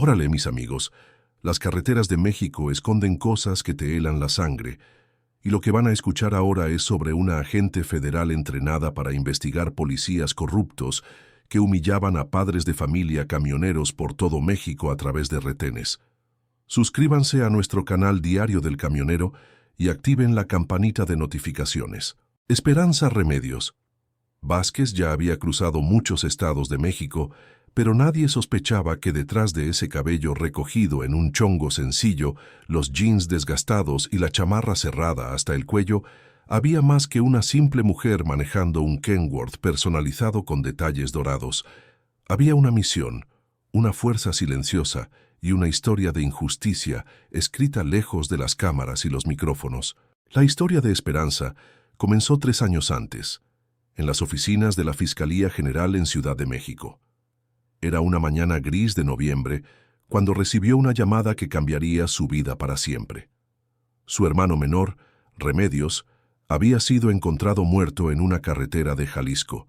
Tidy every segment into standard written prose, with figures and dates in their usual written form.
Órale, mis amigos, las carreteras de México esconden cosas que te helan la sangre, y lo que van a escuchar ahora es sobre una agente federal entrenada para investigar policías corruptos que humillaban a padres de familia camioneros por todo México a través de retenes. Suscríbanse a nuestro canal Diario del Camionero y activen la campanita de notificaciones. Esperanza Remedios. Vázquez ya había cruzado muchos estados de México, pero nadie sospechaba que detrás de ese cabello recogido en un chongo sencillo, los jeans desgastados y la chamarra cerrada hasta el cuello, había más que una simple mujer manejando un Kenworth personalizado con detalles dorados. Había una misión, una fuerza silenciosa y una historia de injusticia escrita lejos de las cámaras y los micrófonos. La historia de Esperanza comenzó 3 años antes, en las oficinas de la Fiscalía General en Ciudad de México. Era una mañana gris de noviembre cuando recibió una llamada que cambiaría su vida para siempre. Su hermano menor, Remedios, había sido encontrado muerto en una carretera de Jalisco.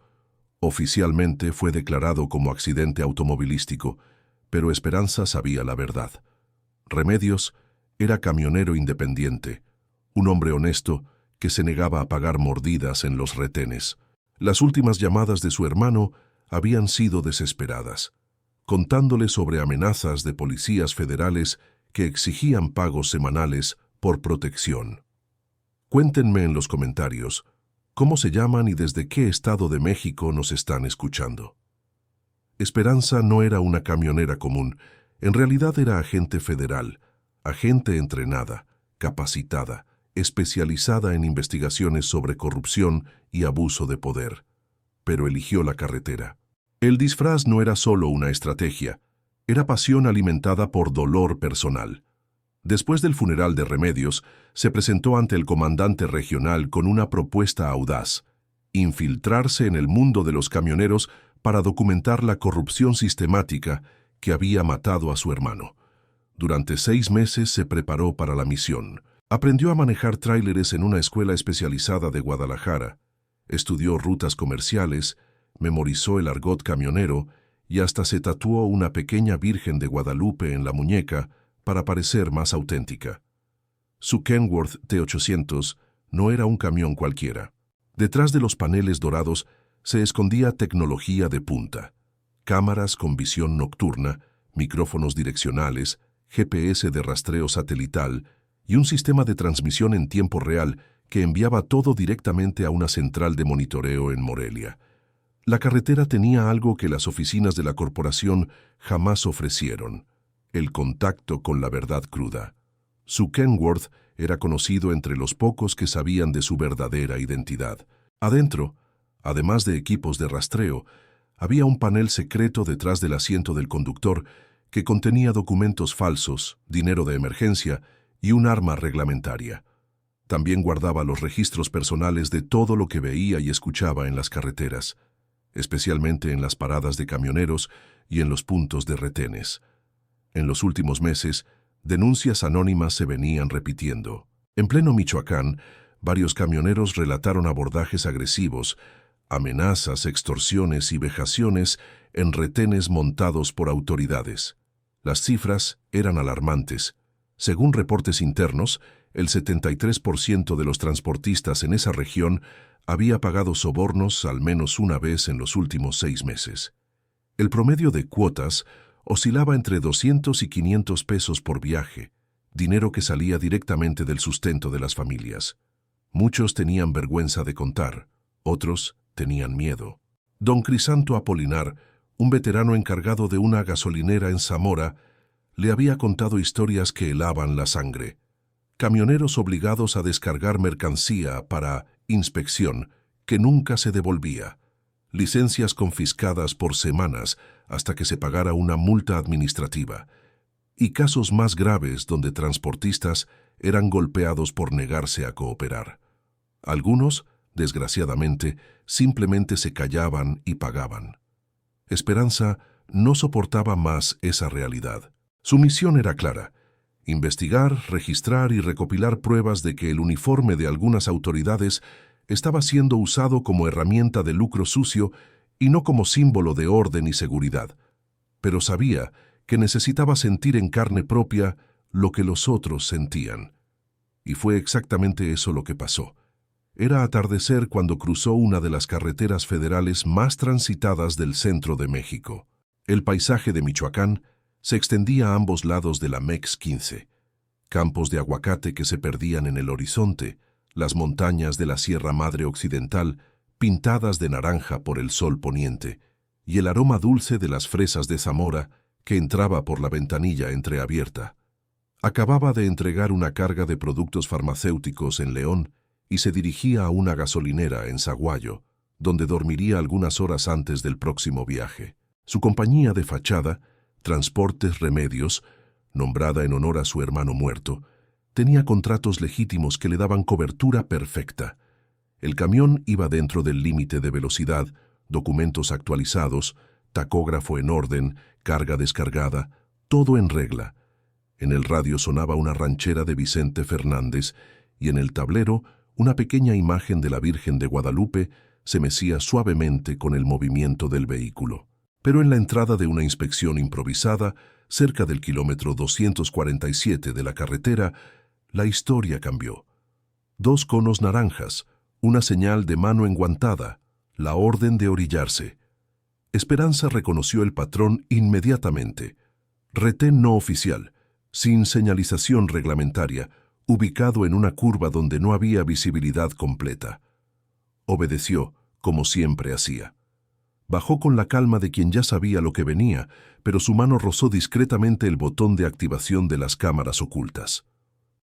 Oficialmente fue declarado como accidente automovilístico, pero Esperanza sabía la verdad. Remedios era camionero independiente, un hombre honesto que se negaba a pagar mordidas en los retenes. Las últimas llamadas de su hermano habían sido desesperadas, contándole sobre amenazas de policías federales que exigían pagos semanales por protección. Cuéntenme en los comentarios cómo se llaman y desde qué estado de México nos están escuchando. Esperanza no era una camionera común, en realidad era agente federal, agente entrenada, capacitada, especializada en investigaciones sobre corrupción y abuso de poder. Pero eligió la carretera. El disfraz no era solo una estrategia, era pasión alimentada por dolor personal. Después del funeral de Remedios, se presentó ante el comandante regional con una propuesta audaz: infiltrarse en el mundo de los camioneros para documentar la corrupción sistemática que había matado a su hermano. Durante 6 meses se preparó para la misión. Aprendió a manejar tráileres en una escuela especializada de Guadalajara, estudió rutas comerciales, memorizó el argot camionero y hasta se tatuó una pequeña Virgen de Guadalupe en la muñeca para parecer más auténtica. Su Kenworth T800 no era un camión cualquiera. Detrás de los paneles dorados se escondía tecnología de punta: cámaras con visión nocturna, micrófonos direccionales, GPS de rastreo satelital y un sistema de transmisión en tiempo real que enviaba todo directamente a una central de monitoreo en Morelia. La carretera tenía algo que las oficinas de la corporación jamás ofrecieron: el contacto con la verdad cruda. Su Kenworth era conocido entre los pocos que sabían de su verdadera identidad. Adentro, además de equipos de rastreo, había un panel secreto detrás del asiento del conductor que contenía documentos falsos, dinero de emergencia y un arma reglamentaria. También guardaba los registros personales de todo lo que veía y escuchaba en las carreteras, especialmente en las paradas de camioneros y en los puntos de retenes. En los últimos meses, denuncias anónimas se venían repitiendo. En pleno Michoacán, varios camioneros relataron abordajes agresivos, amenazas, extorsiones y vejaciones en retenes montados por autoridades. Las cifras eran alarmantes. Según reportes internos, el 73% de los transportistas en esa región había pagado sobornos al menos una vez en los últimos 6 meses. El promedio de cuotas oscilaba entre 200 y 500 pesos por viaje, dinero que salía directamente del sustento de las familias. Muchos tenían vergüenza de contar, otros tenían miedo. Don Crisanto Apolinar, un veterano encargado de una gasolinera en Zamora, le había contado historias que helaban la sangre. Camioneros obligados a descargar mercancía para inspección que nunca se devolvía. Licencias confiscadas por semanas hasta que se pagara una multa administrativa. Y casos más graves donde transportistas eran golpeados por negarse a cooperar. Algunos, desgraciadamente, simplemente se callaban y pagaban. Esperanza no soportaba más esa realidad. Su misión era clara: investigar, registrar y recopilar pruebas de que el uniforme de algunas autoridades estaba siendo usado como herramienta de lucro sucio y no como símbolo de orden y seguridad. Pero sabía que necesitaba sentir en carne propia lo que los otros sentían. Y fue exactamente eso lo que pasó. Era atardecer cuando cruzó una de las carreteras federales más transitadas del centro de México. El paisaje de Michoacán se extendía a ambos lados de la Mex 15. Campos de aguacate que se perdían en el horizonte, las montañas de la Sierra Madre Occidental pintadas de naranja por el sol poniente, y el aroma dulce de las fresas de Zamora que entraba por la ventanilla entreabierta. Acababa de entregar una carga de productos farmacéuticos en León y se dirigía a una gasolinera en Zaguayo, donde dormiría algunas horas antes del próximo viaje. Su compañía de fachada, Transportes Remedios, nombrada en honor a su hermano muerto, tenía contratos legítimos que le daban cobertura perfecta. El camión iba dentro del límite de velocidad, documentos actualizados, tacógrafo en orden, carga descargada, todo en regla. En el radio sonaba una ranchera de Vicente Fernández y en el tablero una pequeña imagen de la Virgen de Guadalupe se mecía suavemente con el movimiento del vehículo. Pero en la entrada de una inspección improvisada, cerca del kilómetro 247 de la carretera, la historia cambió. 2 conos naranjas, una señal de mano enguantada, la orden de orillarse. Esperanza reconoció el patrón inmediatamente. Retén no oficial, sin señalización reglamentaria, ubicado en una curva donde no había visibilidad completa. Obedeció, como siempre hacía. Bajó con la calma de quien ya sabía lo que venía, pero su mano rozó discretamente el botón de activación de las cámaras ocultas.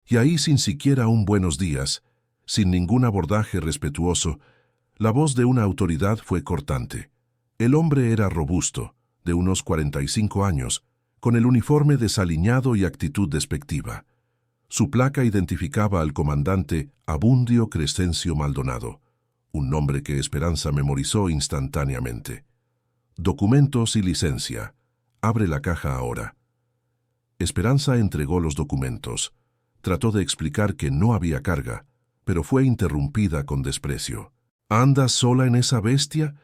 Y ahí, sin siquiera un buenos días, sin ningún abordaje respetuoso, la voz de una autoridad fue cortante. El hombre era robusto, de unos 45 años, con el uniforme desaliñado y actitud despectiva. Su placa identificaba al comandante Abundio Crescencio Maldonado, un nombre que Esperanza memorizó instantáneamente. Documentos y licencia. Abre la caja ahora. Esperanza entregó los documentos. Trató de explicar que no había carga, pero fue interrumpida con desprecio. ¿Andas sola en esa bestia?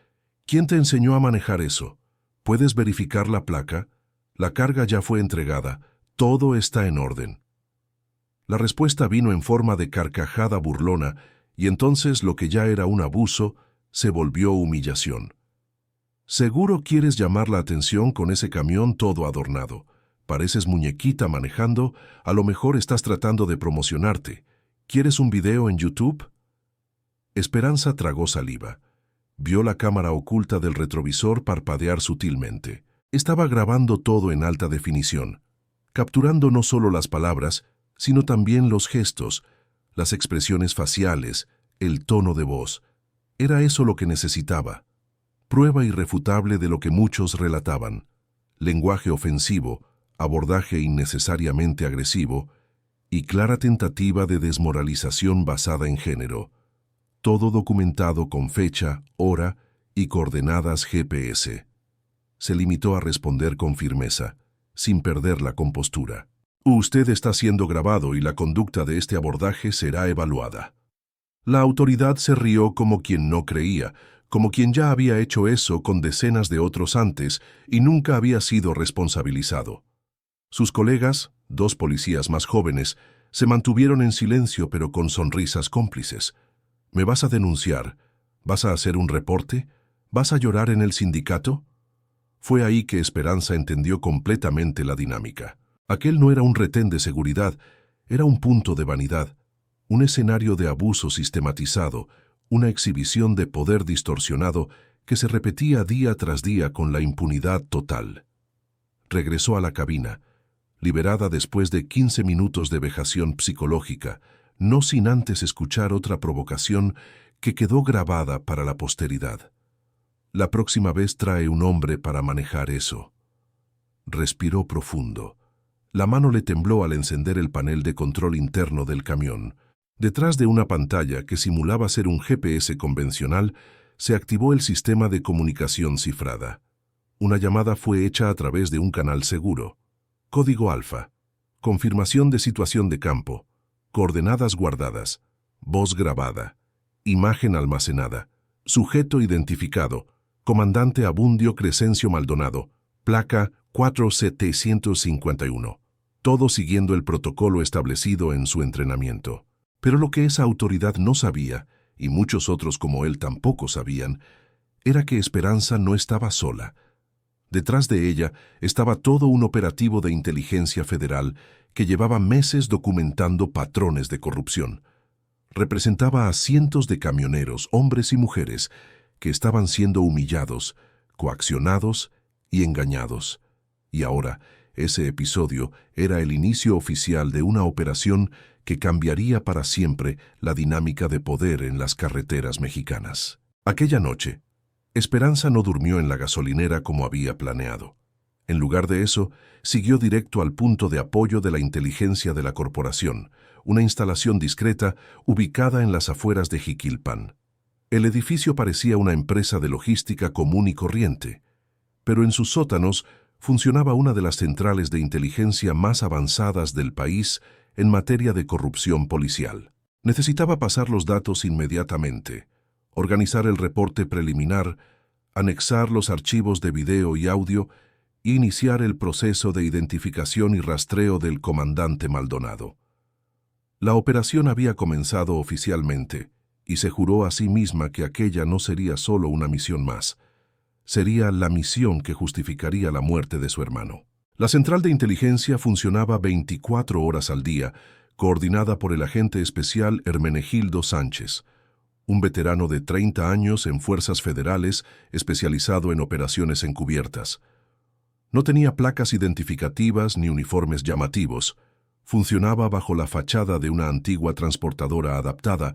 ¿Quién te enseñó a manejar eso? ¿Puedes verificar la placa? La carga ya fue entregada. Todo está en orden. La respuesta vino en forma de carcajada burlona, y entonces lo que ya era un abuso se volvió humillación. Seguro quieres llamar la atención con ese camión todo adornado. Pareces muñequita manejando, a lo mejor estás tratando de promocionarte. ¿Quieres un video en YouTube? Esperanza tragó saliva. Vio la cámara oculta del retrovisor parpadear sutilmente. Estaba grabando todo en alta definición, capturando no solo las palabras, sino también los gestos, las expresiones faciales, el tono de voz. Era eso lo que necesitaba. Prueba irrefutable de lo que muchos relataban. Lenguaje ofensivo, abordaje innecesariamente agresivo y clara tentativa de desmoralización basada en género. Todo documentado con fecha, hora y coordenadas GPS. Se limitó a responder con firmeza, sin perder la compostura. Usted está siendo grabado y la conducta de este abordaje será evaluada. La autoridad se rió como quien no creía, como quien ya había hecho eso con decenas de otros antes y nunca había sido responsabilizado. Sus colegas, 2 policías más jóvenes, se mantuvieron en silencio pero con sonrisas cómplices. ¿Me vas a denunciar? ¿Vas a hacer un reporte? ¿Vas a llorar en el sindicato? Fue ahí que Esperanza entendió completamente la dinámica. Aquel no era un retén de seguridad, era un punto de vanidad, un escenario de abuso sistematizado, una exhibición de poder distorsionado que se repetía día tras día con la impunidad total. Regresó a la cabina, liberada después de 15 minutos de vejación psicológica, no sin antes escuchar otra provocación que quedó grabada para la posteridad. La próxima vez trae un hombre para manejar eso. Respiró profundo. La mano le tembló al encender el panel de control interno del camión. Detrás de una pantalla que simulaba ser un GPS convencional, se activó el sistema de comunicación cifrada. Una llamada fue hecha a través de un canal seguro. Código alfa. Confirmación de situación de campo. Coordenadas guardadas. Voz grabada. Imagen almacenada. Sujeto identificado. Comandante Abundio Crescencio Maldonado. Placa 4751, todo siguiendo el protocolo establecido en su entrenamiento. Pero lo que esa autoridad no sabía, y muchos otros como él tampoco sabían, era que Esperanza no estaba sola. Detrás de ella estaba todo un operativo de inteligencia federal que llevaba meses documentando patrones de corrupción. Representaba a cientos de camioneros, hombres y mujeres, que estaban siendo humillados, coaccionados y engañados. Y ahora, ese episodio era el inicio oficial de una operación que cambiaría para siempre la dinámica de poder en las carreteras mexicanas. Aquella noche, Esperanza no durmió en la gasolinera como había planeado. En lugar de eso, siguió directo al punto de apoyo de la inteligencia de la corporación, una instalación discreta ubicada en las afueras de Jiquilpan. El edificio parecía una empresa de logística común y corriente, pero en sus sótanos funcionaba una de las centrales de inteligencia más avanzadas del país en materia de corrupción policial. Necesitaba pasar los datos inmediatamente, organizar el reporte preliminar, anexar los archivos de video y audio y iniciar el proceso de identificación y rastreo del comandante Maldonado. La operación había comenzado oficialmente y se juró a sí misma que aquella no sería solo una misión más. Sería la misión que justificaría la muerte de su hermano. La central de inteligencia funcionaba 24 horas al día, coordinada por el agente especial Hermenegildo Sánchez, un veterano de 30 años en fuerzas federales especializado en operaciones encubiertas. No tenía placas identificativas ni uniformes llamativos. Funcionaba bajo la fachada de una antigua transportadora adaptada,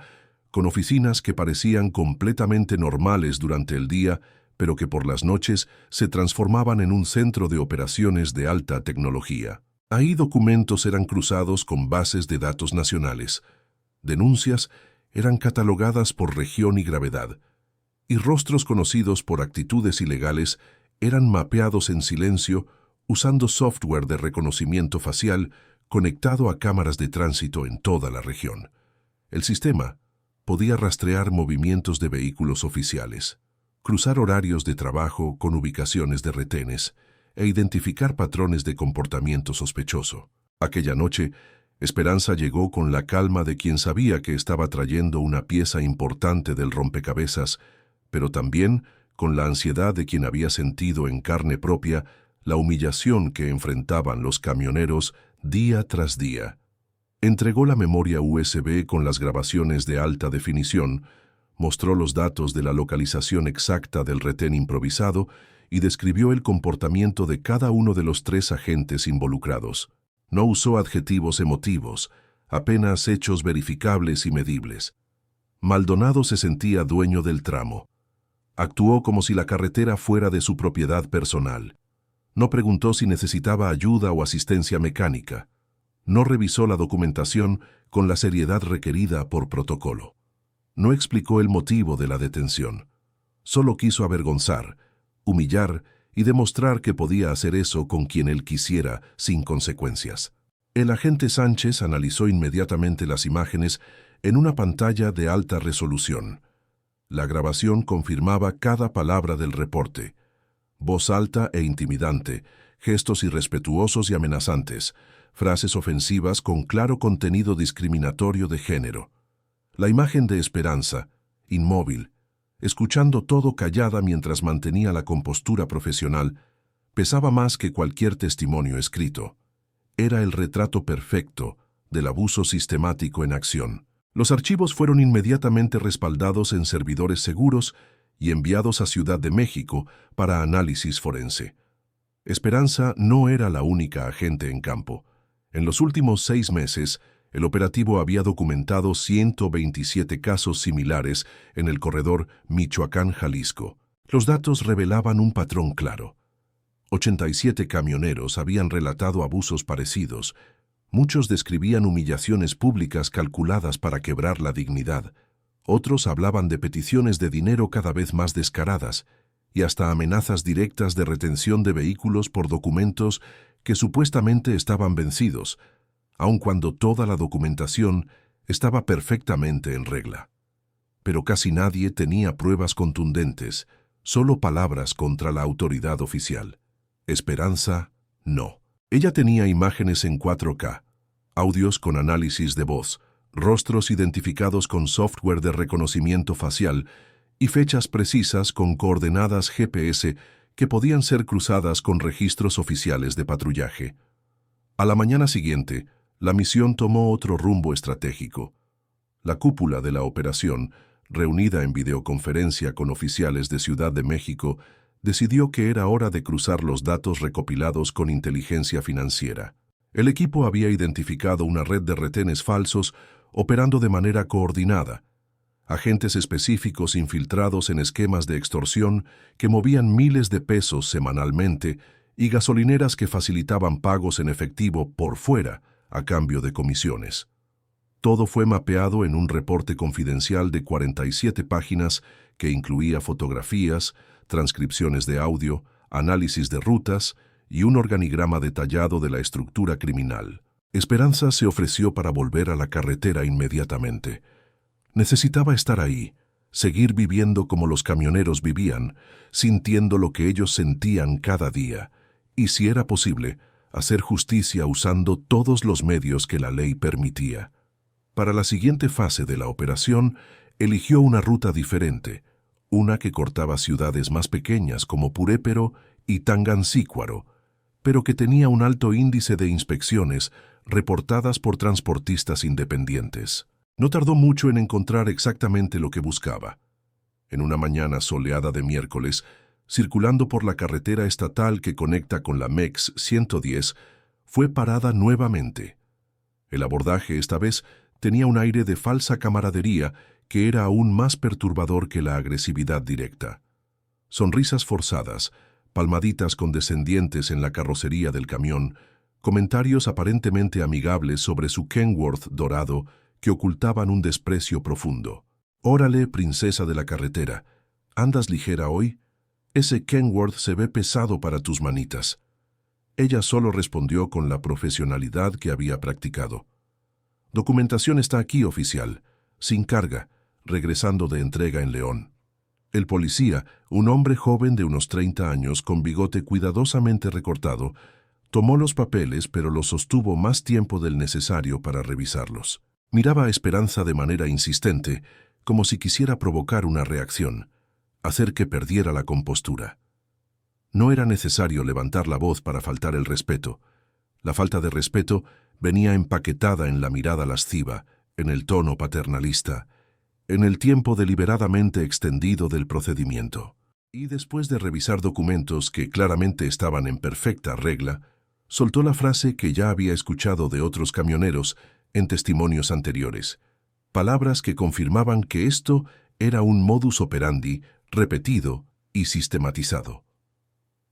con oficinas que parecían completamente normales durante el día, pero que por las noches se transformaban en un centro de operaciones de alta tecnología. Ahí documentos eran cruzados con bases de datos nacionales. Denuncias eran catalogadas por región y gravedad, y rostros conocidos por actitudes ilegales eran mapeados en silencio usando software de reconocimiento facial conectado a cámaras de tránsito en toda la región. El sistema podía rastrear movimientos de vehículos oficiales, cruzar horarios de trabajo con ubicaciones de retenes e identificar patrones de comportamiento sospechoso. Aquella noche, Esperanza llegó con la calma de quien sabía que estaba trayendo una pieza importante del rompecabezas, pero también con la ansiedad de quien había sentido en carne propia la humillación que enfrentaban los camioneros día tras día. Entregó la memoria USB con las grabaciones de alta definición, mostró los datos de la localización exacta del retén improvisado y describió el comportamiento de cada uno de los 3 agentes involucrados. No usó adjetivos emotivos, apenas hechos verificables y medibles. Maldonado se sentía dueño del tramo. Actuó como si la carretera fuera de su propiedad personal. No preguntó si necesitaba ayuda o asistencia mecánica. No revisó la documentación con la seriedad requerida por protocolo. No explicó el motivo de la detención. Solo quiso avergonzar, humillar y demostrar que podía hacer eso con quien él quisiera, sin consecuencias. El agente Sánchez analizó inmediatamente las imágenes en una pantalla de alta resolución. La grabación confirmaba cada palabra del reporte. Voz alta e intimidante, gestos irrespetuosos y amenazantes, frases ofensivas con claro contenido discriminatorio de género. La imagen de Esperanza, inmóvil, escuchando todo callada mientras mantenía la compostura profesional, pesaba más que cualquier testimonio escrito. Era el retrato perfecto del abuso sistemático en acción. Los archivos fueron inmediatamente respaldados en servidores seguros y enviados a Ciudad de México para análisis forense. Esperanza no era la única agente en campo. En los últimos 6 meses, el operativo había documentado 127 casos similares en el corredor Michoacán-Jalisco. Los datos revelaban un patrón claro. 87 camioneros habían relatado abusos parecidos. Muchos describían humillaciones públicas calculadas para quebrar la dignidad. Otros hablaban de peticiones de dinero cada vez más descaradas y hasta amenazas directas de retención de vehículos por documentos que supuestamente estaban vencidos, aun cuando toda la documentación estaba perfectamente en regla. Pero casi nadie tenía pruebas contundentes, solo palabras contra la autoridad oficial. Esperanza, no. Ella tenía imágenes en 4K, audios con análisis de voz, rostros identificados con software de reconocimiento facial y fechas precisas con coordenadas GPS que podían ser cruzadas con registros oficiales de patrullaje. A la mañana siguiente, la misión tomó otro rumbo estratégico. La cúpula de la operación, reunida en videoconferencia con oficiales de Ciudad de México, decidió que era hora de cruzar los datos recopilados con inteligencia financiera. El equipo había identificado una red de retenes falsos operando de manera coordinada, agentes específicos infiltrados en esquemas de extorsión que movían miles de pesos semanalmente y gasolineras que facilitaban pagos en efectivo por fuera a cambio de comisiones. Todo fue mapeado en un reporte confidencial de 47 páginas que incluía fotografías, transcripciones de audio, análisis de rutas y un organigrama detallado de la estructura criminal. Esperanza se ofreció para volver a la carretera inmediatamente. Necesitaba estar ahí, seguir viviendo como los camioneros vivían, sintiendo lo que ellos sentían cada día, y si era posible, hacer justicia usando todos los medios que la ley permitía. Para la siguiente fase de la operación, eligió una ruta diferente, una que cortaba ciudades más pequeñas como Purépero y Tangancícuaro, pero que tenía un alto índice de inspecciones reportadas por transportistas independientes. No tardó mucho en encontrar exactamente lo que buscaba. En una mañana soleada de miércoles, circulando por la carretera estatal que conecta con la MEX 110, fue parada nuevamente. El abordaje esta vez tenía un aire de falsa camaradería que era aún más perturbador que la agresividad directa. Sonrisas forzadas, palmaditas condescendientes en la carrocería del camión, comentarios aparentemente amigables sobre su Kenworth dorado que ocultaban un desprecio profundo. «Órale, princesa de la carretera, ¿andas ligera hoy? Ese Kenworth se ve pesado para tus manitas». Ella solo respondió con la profesionalidad que había practicado. «Documentación está aquí, oficial, sin carga, regresando de entrega en León». El policía, un hombre joven de unos 30 años con bigote cuidadosamente recortado, tomó los papeles pero los sostuvo más tiempo del necesario para revisarlos. Miraba a Esperanza de manera insistente, como si quisiera provocar una reacción, hacer que perdiera la compostura. No era necesario levantar la voz para faltar el respeto. La falta de respeto venía empaquetada en la mirada lasciva, en el tono paternalista, en el tiempo deliberadamente extendido del procedimiento. Y después de revisar documentos que claramente estaban en perfecta regla, soltó la frase que ya había escuchado de otros camioneros en testimonios anteriores, palabras que confirmaban que esto era un modus operandi repetido y sistematizado.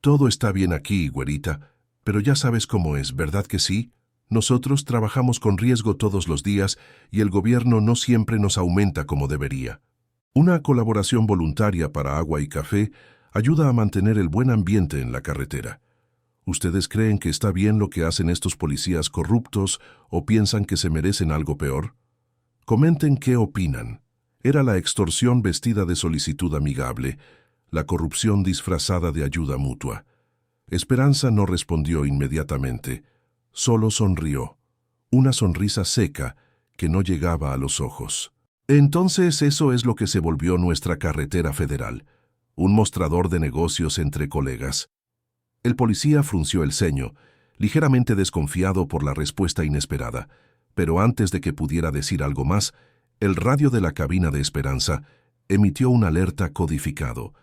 «Todo está bien aquí, güerita, pero ya sabes cómo es, ¿verdad que sí? Nosotros trabajamos con riesgo todos los días y el gobierno no siempre nos aumenta como debería. Una colaboración voluntaria para agua y café ayuda a mantener el buen ambiente en la carretera. ¿Ustedes creen que está bien lo que hacen estos policías corruptos o piensan que se merecen algo peor? Comenten qué opinan. Era la extorsión vestida de solicitud amigable, la corrupción disfrazada de ayuda mutua». Esperanza no respondió inmediatamente, solo sonrió, una sonrisa seca que no llegaba a los ojos. «Entonces eso es lo que se volvió nuestra carretera federal, un mostrador de negocios entre colegas». El policía frunció el ceño, ligeramente desconfiado por la respuesta inesperada, pero antes de que pudiera decir algo más, el radio de la cabina de Esperanza emitió una alerta codificado,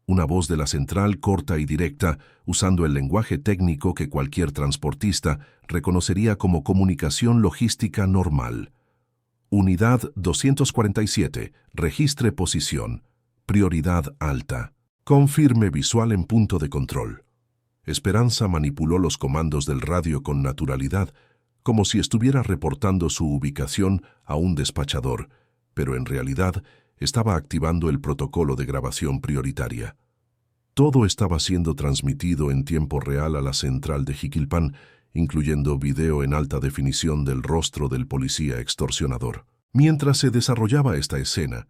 una voz de la central corta y directa, usando el lenguaje técnico que cualquier transportista reconocería como comunicación logística normal. «Unidad 247, registre posición, prioridad alta. Confirme visual en punto de control». Esperanza manipuló los comandos del radio con naturalidad, como si estuviera reportando su ubicación a un despachador, pero en realidad estaba activando el protocolo de grabación prioritaria. Todo estaba siendo transmitido en tiempo real a la central de Jiquilpan, incluyendo video en alta definición del rostro del policía extorsionador. Mientras se desarrollaba esta escena,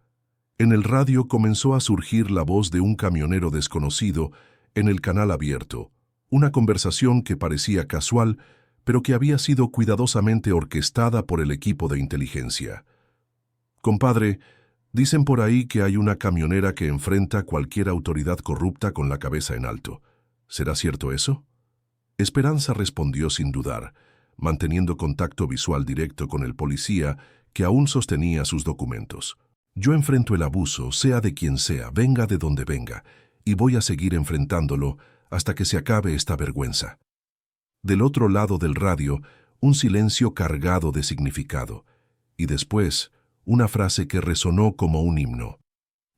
en el radio comenzó a surgir la voz de un camionero desconocido en el canal abierto, Una conversación que parecía casual, pero que había sido cuidadosamente orquestada por el equipo de inteligencia. «Compadre, dicen por ahí que hay una camionera que enfrenta cualquier autoridad corrupta con la cabeza en alto. ¿Será cierto eso?» Esperanza respondió sin dudar, manteniendo contacto visual directo con el policía que aún sostenía sus documentos. «Yo enfrento el abuso, sea de quien sea, venga de donde venga, y voy a seguir enfrentándolo hasta que se acabe esta vergüenza». Del otro lado del radio, un silencio cargado de significado, y después, una frase que resonó como un himno.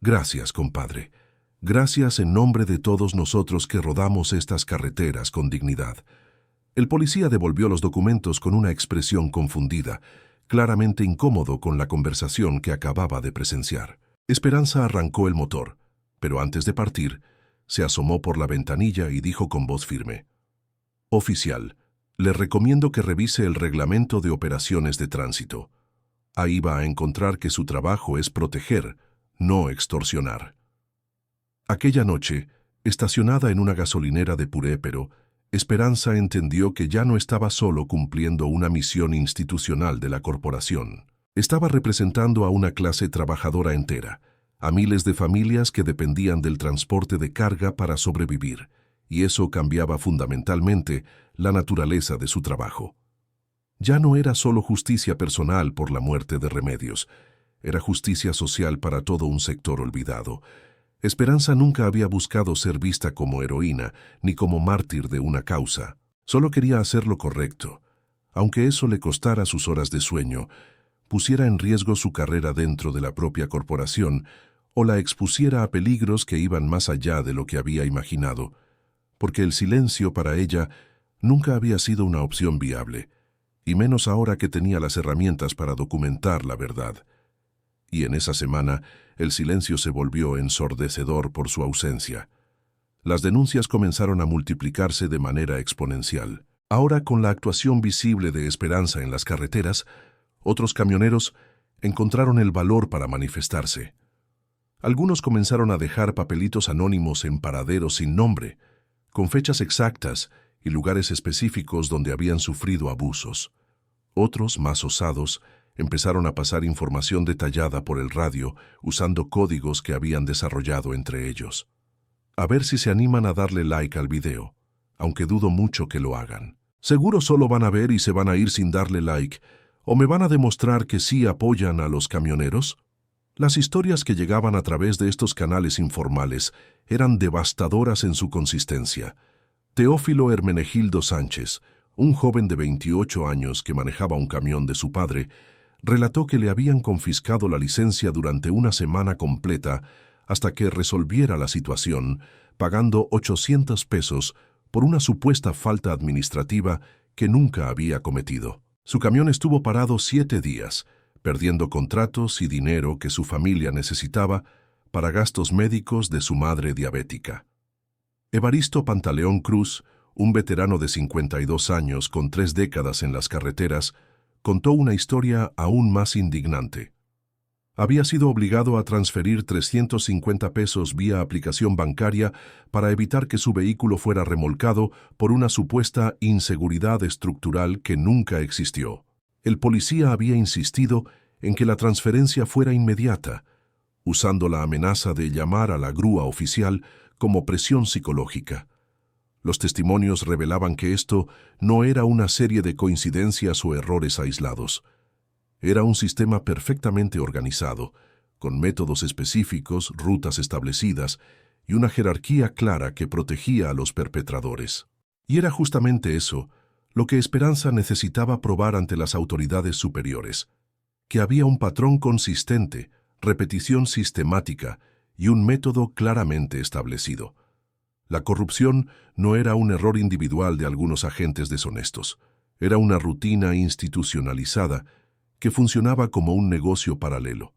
«Gracias, compadre. Gracias en nombre de todos nosotros que rodamos estas carreteras con dignidad». El policía devolvió los documentos con una expresión confundida, claramente incómodo con la conversación que acababa de presenciar. Esperanza arrancó el motor, pero antes de partir, se asomó por la ventanilla y dijo con voz firme: «Oficial, le recomiendo que revise el reglamento de operaciones de tránsito. Ahí va a encontrar que su trabajo es proteger, no extorsionar». Aquella noche, estacionada en una gasolinera de Purépero, Esperanza entendió que ya no estaba solo cumpliendo una misión institucional de la corporación. Estaba representando a una clase trabajadora entera, a miles de familias que dependían del transporte de carga para sobrevivir, y eso cambiaba fundamentalmente la naturaleza de su trabajo. Ya no era solo justicia personal por la muerte de Remedios, era justicia social para todo un sector olvidado. Esperanza nunca había buscado ser vista como heroína ni como mártir de una causa. Solo quería hacer lo correcto, aunque eso le costara sus horas de sueño, pusiera en riesgo su carrera dentro de la propia corporación o la expusiera a peligros que iban más allá de lo que había imaginado, porque el silencio para ella nunca había sido una opción viable, y menos ahora que tenía las herramientas para documentar la verdad. Y en esa semana, el silencio se volvió ensordecedor por su ausencia. Las denuncias comenzaron a multiplicarse de manera exponencial. Ahora, con la actuación visible de Esperanza en las carreteras, otros camioneros encontraron el valor para manifestarse. Algunos comenzaron a dejar papelitos anónimos en paraderos sin nombre, con fechas exactas y lugares específicos donde habían sufrido abusos. Otros, más osados, empezaron a pasar información detallada por el radio usando códigos que habían desarrollado entre ellos. A ver si se animan a darle like al video, aunque dudo mucho que lo hagan. Seguro solo van a ver y se van a ir sin darle like, o me van a demostrar que sí apoyan a los camioneros. Las historias que llegaban a través de estos canales informales eran devastadoras en su consistencia. Teófilo Hermenegildo Sánchez, un joven de 28 años que manejaba un camión de su padre, relató que le habían confiscado la licencia durante una semana completa hasta que resolviera la situación, pagando 800 pesos por una supuesta falta administrativa que nunca había cometido. Su camión estuvo parado 7 días, perdiendo contratos y dinero que su familia necesitaba para gastos médicos de su madre diabética. Evaristo Pantaleón Cruz, un veterano de 52 años con 3 décadas en las carreteras, contó una historia aún más indignante. Había sido obligado a transferir 350 pesos vía aplicación bancaria para evitar que su vehículo fuera remolcado por una supuesta inseguridad estructural que nunca existió. El policía había insistido en que la transferencia fuera inmediata, usando la amenaza de llamar a la grúa oficial como presión psicológica. Los testimonios revelaban que esto no era una serie de coincidencias o errores aislados. Era un sistema perfectamente organizado, con métodos específicos, rutas establecidas y una jerarquía clara que protegía a los perpetradores. Y era justamente eso lo que Esperanza necesitaba probar ante las autoridades superiores, que había un patrón consistente, repetición sistemática y un método claramente establecido. La corrupción no era un error individual de algunos agentes deshonestos, era una rutina institucionalizada que funcionaba como un negocio paralelo.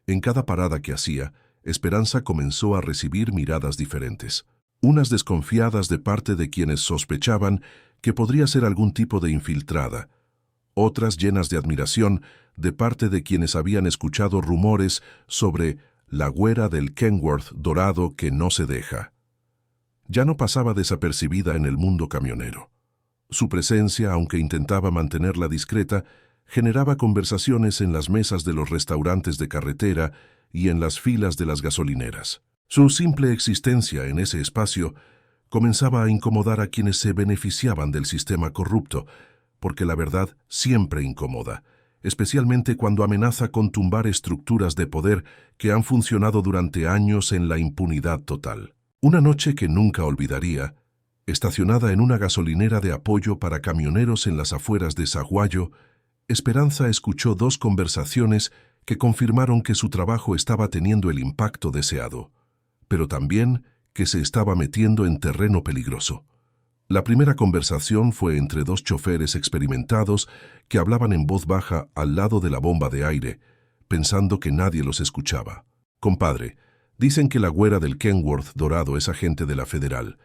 En cada parada que hacía, Esperanza comenzó a recibir miradas diferentes, unas desconfiadas de parte de quienes sospechaban que podría ser algún tipo de infiltrada, otras llenas de admiración de parte de quienes habían escuchado rumores sobre la güera del Kenworth dorado que no se deja. ya no pasaba desapercibida en el mundo camionero. Su presencia, aunque intentaba mantenerla discreta, generaba conversaciones en las mesas de los restaurantes de carretera y en las filas de las gasolineras. Su simple existencia en ese espacio comenzaba a incomodar a quienes se beneficiaban del sistema corrupto, porque la verdad siempre incomoda, especialmente cuando amenaza con tumbar estructuras de poder que han funcionado durante años en la impunidad total. Una noche que nunca olvidaría, estacionada en una gasolinera de apoyo para camioneros en las afueras de Sahuayo, Esperanza escuchó dos conversaciones que confirmaron que su trabajo estaba teniendo el impacto deseado, pero también que se estaba metiendo en terreno peligroso. La primera conversación fue entre dos choferes experimentados que hablaban en voz baja al lado de la bomba de aire, pensando que nadie los escuchaba. «Compadre, dicen que la güera del Kenworth dorado es agente de la Federal,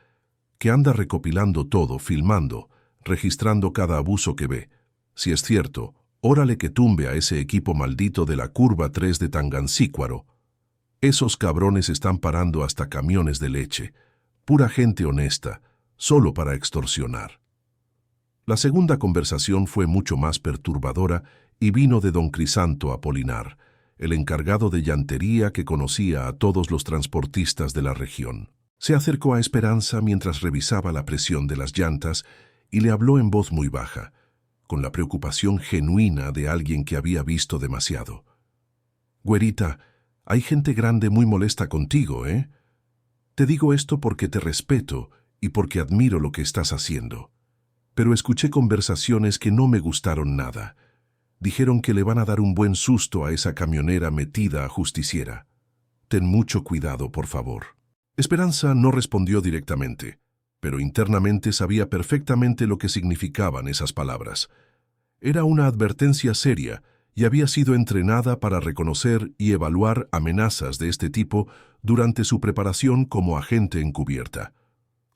que anda recopilando todo, filmando, registrando cada abuso que ve. Si es cierto, órale que tumbe a ese equipo maldito de la Curva 3 de Tangancícuaro. Esos cabrones están parando hasta camiones de leche, pura gente honesta, solo para extorsionar». La segunda conversación fue mucho más perturbadora y vino de don Crisanto Apolinar, el encargado de llantería que conocía a todos los transportistas de la región. Se acercó a Esperanza mientras revisaba la presión de las llantas y le habló en voz muy baja, con la preocupación genuina de alguien que había visto demasiado. «Güerita, hay gente grande muy molesta contigo, ¿eh? Te digo esto porque te respeto y porque admiro lo que estás haciendo. Pero escuché conversaciones que no me gustaron nada. Dijeron que le van a dar un buen susto a esa camionera metida a justiciera. Ten mucho cuidado, por favor». Esperanza no respondió directamente, pero internamente sabía perfectamente lo que significaban esas palabras. Era una advertencia seria y había sido entrenada para reconocer y evaluar amenazas de este tipo durante su preparación como agente encubierta.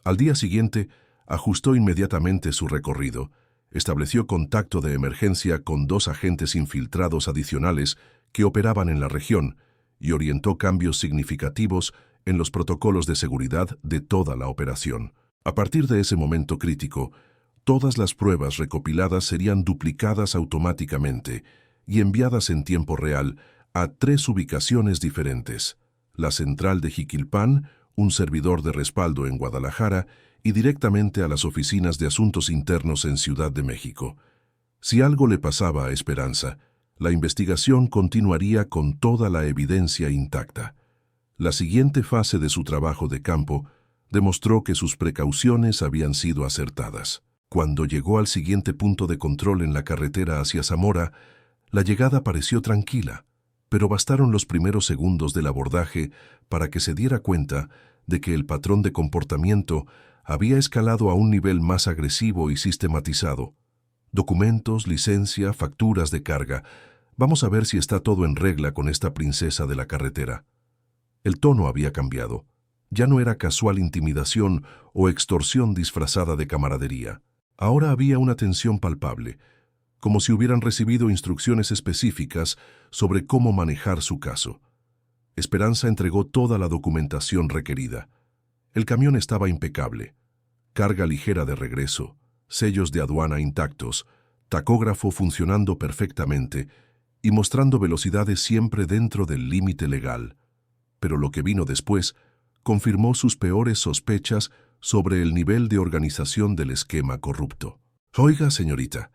Al día siguiente, ajustó inmediatamente su recorrido, estableció contacto de emergencia con dos agentes infiltrados adicionales que operaban en la región y orientó cambios significativos en los protocolos de seguridad de toda la operación. A partir de ese momento crítico, todas las pruebas recopiladas serían duplicadas automáticamente y enviadas en tiempo real a 3 ubicaciones diferentes: la central de Jiquilpan, un servidor de respaldo en Guadalajara y directamente a las oficinas de asuntos internos en Ciudad de México. Si algo le pasaba a Esperanza, la investigación continuaría con toda la evidencia intacta. La siguiente fase de su trabajo de campo demostró que sus precauciones habían sido acertadas. Cuando llegó al siguiente punto de control en la carretera hacia Zamora, la llegada pareció tranquila, pero bastaron los primeros segundos del abordaje para que se diera cuenta de que el patrón de comportamiento había escalado a un nivel más agresivo y sistematizado. Documentos, licencia, facturas de carga. Vamos a ver si está todo en regla con esta princesa de la carretera. El tono había cambiado. Ya no era casual intimidación o extorsión disfrazada de camaradería. Ahora había una tensión palpable, como si hubieran recibido instrucciones específicas sobre cómo manejar su caso. Esperanza entregó toda la documentación requerida. El camión estaba impecable. Carga ligera de regreso, sellos de aduana intactos, tacógrafo funcionando perfectamente y mostrando velocidades siempre dentro del límite legal. Pero lo que vino después confirmó sus peores sospechas sobre el nivel de organización del esquema corrupto. «Oiga, señorita,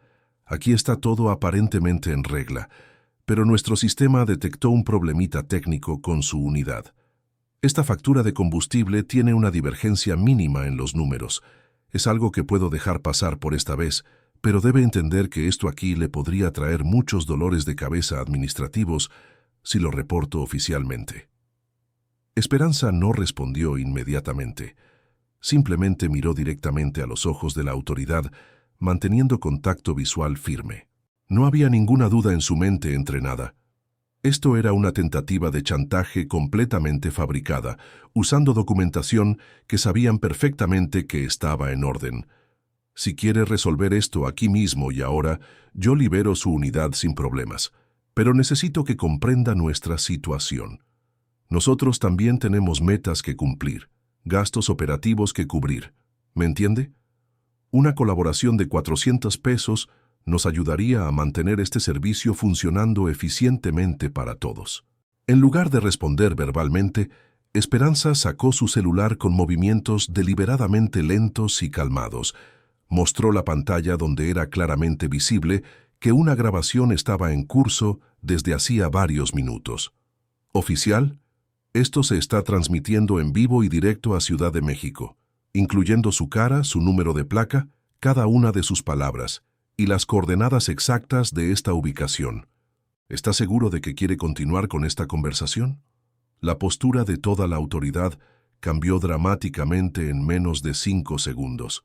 aquí está todo aparentemente en regla, pero nuestro sistema detectó un problemita técnico con su unidad. Esta factura de combustible tiene una divergencia mínima en los números. Es algo que puedo dejar pasar por esta vez, pero debe entender que esto aquí le podría traer muchos dolores de cabeza administrativos si lo reporto oficialmente». Esperanza no respondió inmediatamente. Simplemente miró directamente a los ojos de la autoridad, manteniendo contacto visual firme. No había ninguna duda en su mente entrenada. Esto era una tentativa de chantaje completamente fabricada, usando documentación que sabían perfectamente que estaba en orden. «Si quiere resolver esto aquí mismo y ahora, yo libero su unidad sin problemas, pero necesito que comprenda nuestra situación. Nosotros también tenemos metas que cumplir. gastos operativos que cubrir. ¿Me entiende? Una colaboración de 400 pesos nos ayudaría a mantener este servicio funcionando eficientemente para todos. En lugar de responder verbalmente, Esperanza sacó su celular con movimientos deliberadamente lentos y calmados. Mostró la pantalla donde era claramente visible que una grabación estaba en curso desde hacía varios minutos. Oficial, esto se está transmitiendo en vivo y directo a Ciudad de México, incluyendo su cara, su número de placa, cada una de sus palabras y las coordenadas exactas de esta ubicación. ¿Está seguro de que quiere continuar con esta conversación? La postura de toda la autoridad cambió dramáticamente en menos de 5 segundos.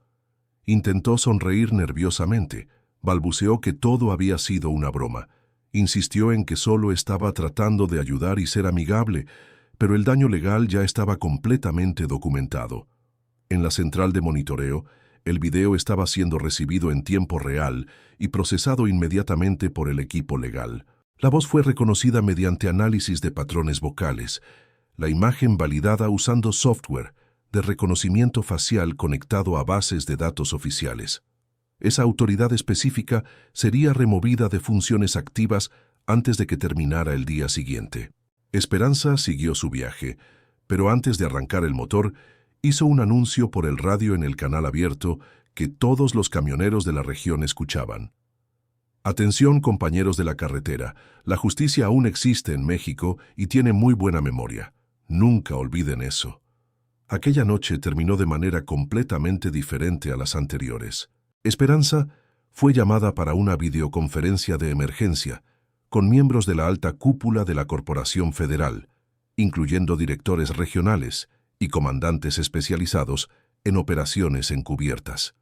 Intentó sonreír nerviosamente, balbuceó que todo había sido una broma, insistió en que solo estaba tratando de ayudar y ser amigable, pero el daño legal ya estaba completamente documentado. En la central de monitoreo, el video estaba siendo recibido en tiempo real y procesado inmediatamente por el equipo legal. La voz fue reconocida mediante análisis de patrones vocales, la imagen validada usando software de reconocimiento facial conectado a bases de datos oficiales. Esa autoridad específica sería removida de funciones activas antes de que terminara el día siguiente. Esperanza siguió su viaje, pero antes de arrancar el motor, hizo un anuncio por el radio en el canal abierto que todos los camioneros de la región escuchaban. Atención, compañeros de la carretera, la justicia aún existe en México y tiene muy buena memoria. Nunca olviden eso. Aquella noche terminó de manera completamente diferente a las anteriores. Esperanza fue llamada para una videoconferencia de emergencia con miembros de la alta cúpula de la Corporación Federal, incluyendo directores regionales y comandantes especializados en operaciones encubiertas.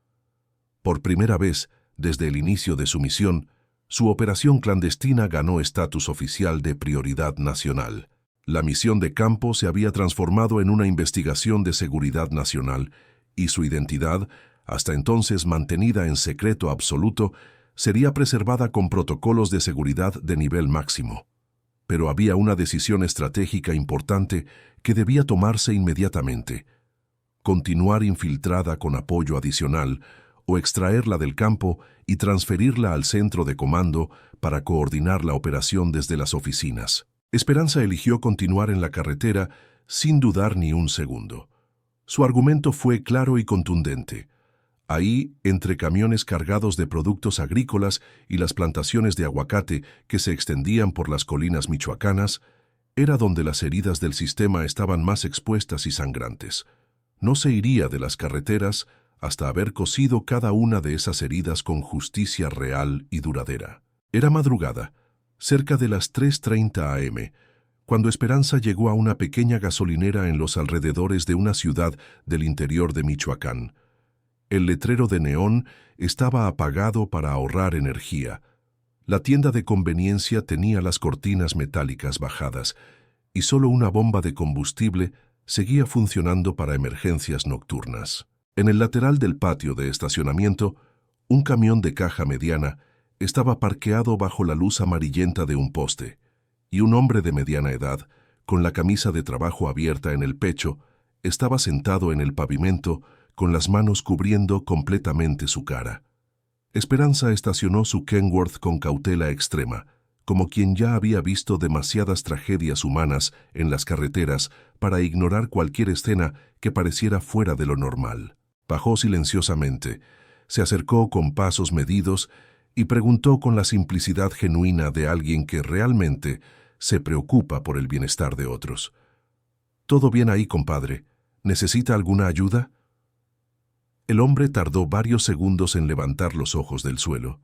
Por primera vez, desde el inicio de su misión, su operación clandestina ganó estatus oficial de prioridad nacional. La misión de campo se había transformado en una investigación de seguridad nacional y su identidad, hasta entonces mantenida en secreto absoluto, sería preservada con protocolos de seguridad de nivel máximo. Pero había una decisión estratégica importante que debía tomarse inmediatamente: continuar infiltrada con apoyo adicional o extraerla del campo y transferirla al centro de comando para coordinar la operación desde las oficinas. Esperanza eligió continuar en la carretera sin dudar ni un segundo. Su argumento fue claro y contundente. Ahí, entre camiones cargados de productos agrícolas y las plantaciones de aguacate que se extendían por las colinas michoacanas, era donde las heridas del sistema estaban más expuestas y sangrantes. No se iría de las carreteras hasta haber cosido cada una de esas heridas con justicia real y duradera. Era madrugada, cerca de las 3:30 am, cuando Esperanza llegó a una pequeña gasolinera en los alrededores de una ciudad del interior de Michoacán. El letrero de neón estaba apagado para ahorrar energía. La tienda de conveniencia tenía las cortinas metálicas bajadas y solo una bomba de combustible seguía funcionando para emergencias nocturnas. En el lateral del patio de estacionamiento, un camión de caja mediana estaba parqueado bajo la luz amarillenta de un poste, y un hombre de mediana edad, con la camisa de trabajo abierta en el pecho, estaba sentado en el pavimento con las manos cubriendo completamente su cara. Esperanza estacionó su Kenworth con cautela extrema, como quien ya había visto demasiadas tragedias humanas en las carreteras para ignorar cualquier escena que pareciera fuera de lo normal. Bajó silenciosamente, se acercó con pasos medidos y preguntó con la simplicidad genuina de alguien que realmente se preocupa por el bienestar de otros: «¿Todo bien ahí, compadre? ¿Necesita alguna ayuda?» El hombre tardó varios segundos en levantar los ojos del suelo.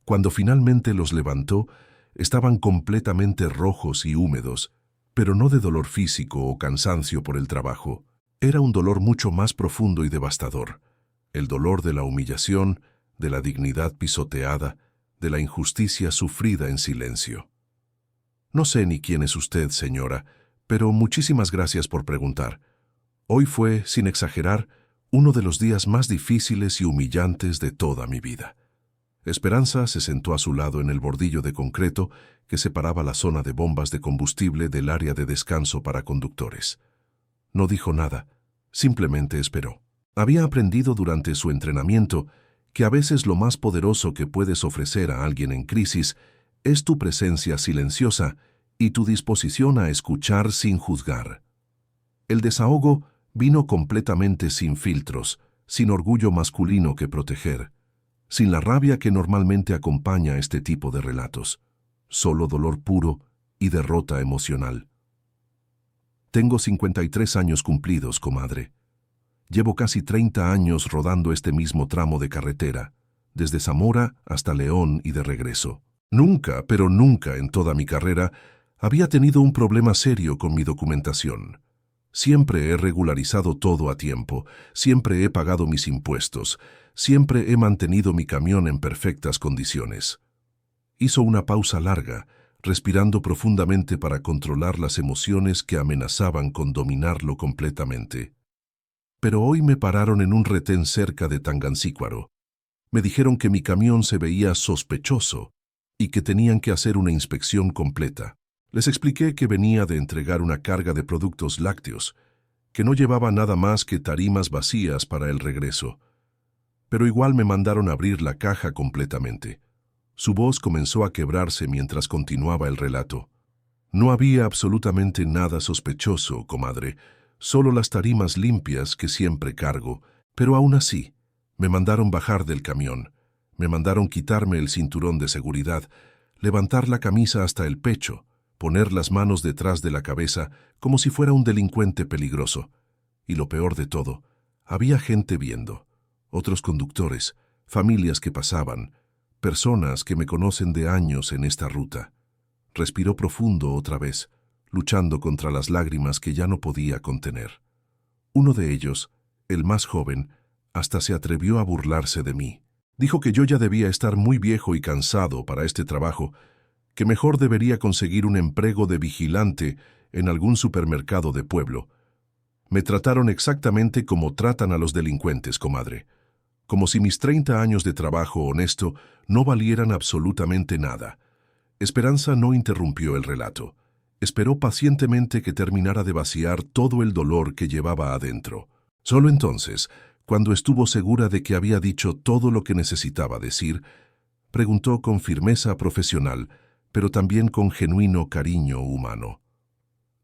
Cuando finalmente los levantó, estaban completamente rojos y húmedos, pero no de dolor físico o cansancio por el trabajo. Era un dolor mucho más profundo y devastador: el dolor de la humillación, de la dignidad pisoteada, de la injusticia sufrida en silencio. «No sé ni quién es usted, señora, pero muchísimas gracias por preguntar. Hoy fue, sin exagerar, uno de los días más difíciles y humillantes de toda mi vida». Esperanza se sentó a su lado en el bordillo de concreto que separaba la zona de bombas de combustible del área de descanso para conductores. No dijo nada, Simplemente esperó. Había aprendido durante su entrenamiento que a veces lo más poderoso que puedes ofrecer a alguien en crisis es tu presencia silenciosa y tu disposición a escuchar sin juzgar. El desahogo vino completamente sin filtros, sin orgullo masculino que proteger, sin la rabia que normalmente acompaña este tipo de relatos, solo dolor puro y derrota emocional. Tengo 53 años cumplidos, comadre. Llevo casi 30 años rodando este mismo tramo de carretera, desde Zamora hasta León y de regreso. Nunca, pero nunca en toda mi carrera, había tenido un problema serio con mi documentación. Siempre he regularizado todo a tiempo, siempre he pagado mis impuestos, siempre he mantenido mi camión en perfectas condiciones. Hizo una pausa larga, respirando profundamente para controlar las emociones que amenazaban con dominarlo completamente. Pero hoy me pararon en un retén cerca de Tangancícuaro. Me dijeron que mi camión se veía sospechoso y que tenían que hacer una inspección completa. Les expliqué que venía de entregar una carga de productos lácteos, que no llevaba nada más que tarimas vacías para el regreso. Pero igual me mandaron abrir la caja completamente. Su voz comenzó a quebrarse mientras continuaba el relato. No había absolutamente nada sospechoso, comadre, solo las tarimas limpias que siempre cargo, pero aún así, me mandaron bajar del camión, me mandaron quitarme el cinturón de seguridad, levantar la camisa hasta el pecho, poner las manos detrás de la cabeza como si fuera un delincuente peligroso. Y lo peor de todo, había gente viendo, otros conductores, familias que pasaban, personas que me conocen de años en esta ruta. Respiró profundo otra vez, luchando contra las lágrimas que ya no podía contener. Uno de ellos, el más joven, hasta se atrevió a burlarse de mí. Dijo que yo ya debía estar muy viejo y cansado para este trabajo, que mejor debería conseguir un empleo de vigilante en algún supermercado de pueblo. Me trataron exactamente como tratan a los delincuentes, comadre. Como si mis 30 años de trabajo honesto no valieran absolutamente nada. Esperanza no interrumpió el relato. Esperó pacientemente que terminara de vaciar todo el dolor que llevaba adentro. Solo entonces, cuando estuvo segura de que había dicho todo lo que necesitaba decir, preguntó con firmeza profesional, pero también con genuino cariño humano.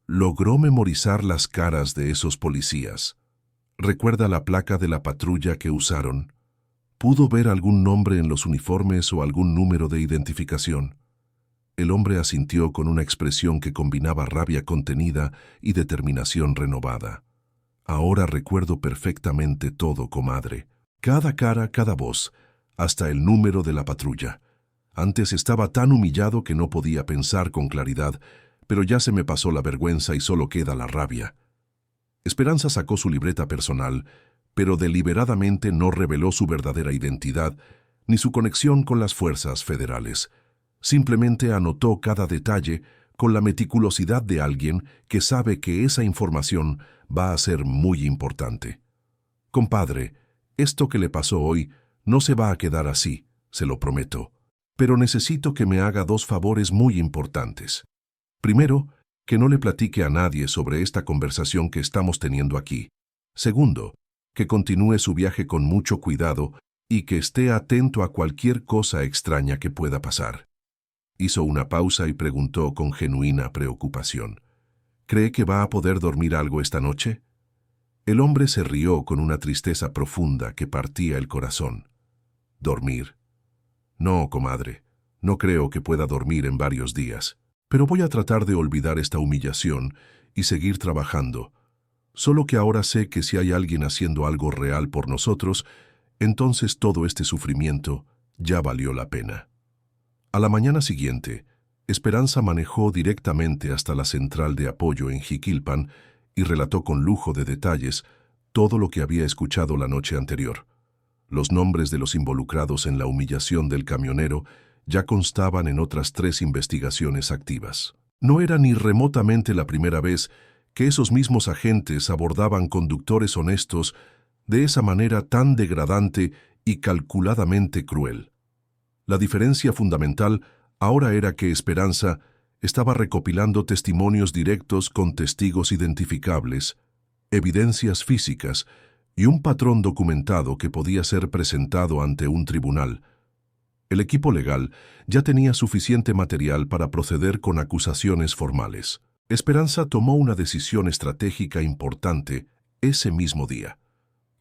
¿Logró memorizar las caras de esos policías? ¿Recuerda la placa de la patrulla que usaron? ¿Pudo ver algún nombre en los uniformes o algún número de identificación? El hombre asintió con una expresión que combinaba rabia contenida y determinación renovada. Ahora recuerdo perfectamente todo, comadre. Cada cara, cada voz, hasta el número de la patrulla. Antes estaba tan humillado que no podía pensar con claridad, pero ya se me pasó la vergüenza y solo queda la rabia. Esperanza sacó su libreta personal, pero deliberadamente no reveló su verdadera identidad ni su conexión con las fuerzas federales. Simplemente anotó cada detalle con la meticulosidad de alguien que sabe que esa información va a ser muy importante. Compadre, esto que le pasó hoy no se va a quedar así, se lo prometo. Pero necesito que me haga 2 favores muy importantes. Primero, que no le platique a nadie sobre esta conversación que estamos teniendo aquí. Segundo, que continúe su viaje con mucho cuidado y que esté atento a cualquier cosa extraña que pueda pasar. Hizo una pausa y preguntó con genuina preocupación. ¿Cree que va a poder dormir algo esta noche? El hombre se rió con una tristeza profunda que partía el corazón. ¿Dormir? No, comadre, no creo que pueda dormir en varios días, pero voy a tratar de olvidar esta humillación y seguir trabajando. Solo que ahora sé que si hay alguien haciendo algo real por nosotros, entonces todo este sufrimiento ya valió la pena. A la mañana siguiente, Esperanza manejó directamente hasta la central de apoyo en Jiquilpan y relató con lujo de detalles todo lo que había escuchado la noche anterior. Los nombres de los involucrados en la humillación del camionero ya constaban en otras 3 investigaciones activas. No era ni remotamente la primera vez que esos mismos agentes abordaban conductores honestos de esa manera tan degradante y calculadamente cruel. La diferencia fundamental ahora era que Esperanza estaba recopilando testimonios directos con testigos identificables, evidencias físicas y un patrón documentado que podía ser presentado ante un tribunal. El equipo legal ya tenía suficiente material para proceder con acusaciones formales. Esperanza tomó una decisión estratégica importante ese mismo día: